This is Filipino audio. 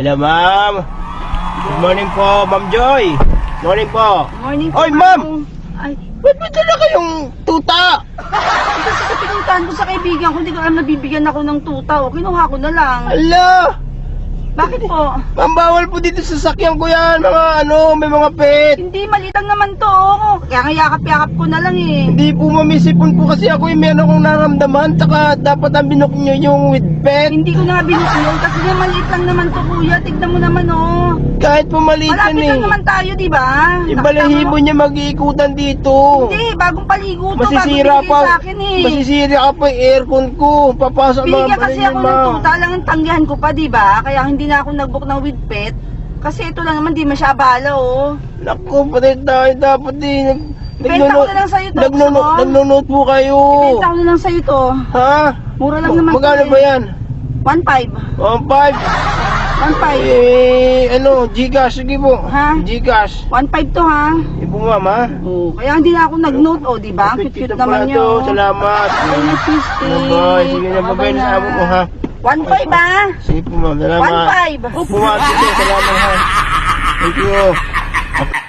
Hello, ma'am. Good morning po, Ma'am Joy. Morning po. Morning po. Oy, ma'am! Ay, Ba't ba dala kayong tuta? kasi pinuntahan ko sa kaibigan ko, hindi ko alam nabibigyan ako ng tuta. O, kinuha ko na lang. Ala! Bakit po? Ma'am, bawal po dito sa sakyan ko yan. May mga pet. Hindi, malitang naman to. Oh. Kaya nga yakap-yakap ko na lang eh. Hindi po mamisipon po kasi ako meron akong naramdaman. Tsaka dapat ang binok nyo yung with pet. Hindi ko na nga binukulong kasi nga maliit lang naman to, kuya. Tignan mo naman, oh. Kahit po maliit yan Malapit eh. lang naman tayo, di ba? Yung balahibo niya mag-iikutan dito. Hindi, bagong paligo to. Masisira bago binigay pa. sa akin eh. Masisira ka pa yung aircon ko. Papasok mga Binigyan kasi niya, ako ng ma'am. tuta lang ang tanggihan ko pa, di ba? Kaya hindi na ako nag-book ng with pet. Kasi ito lang naman, di masyabala, oh. Naku, patay tayo. Dapat eh. Ibenta ko na lang sa'yo to. Gusto mo? Nagnunot po kayo. Ibenta ko na lang sa'yo to. Ha? Mura lang naman. Magkano to, ba eh. yan? 1.5. 1.5. 1.5. Gcash. Sige po. Ha? Gcash. 1.5 to, ha? Ipo, ma'am, ha? Oh, kaya hindi na ako nag-note, oh, di ba? Cute naman to. yun. Salamat. Ay, Christy. Bye-bye. Sige na, babay na sa amo mo, ha? 1.5, ha? Sige po, ma'am. Salamat. 1.5. Opo, ma'am. Sige, salamat, ha? Thank you.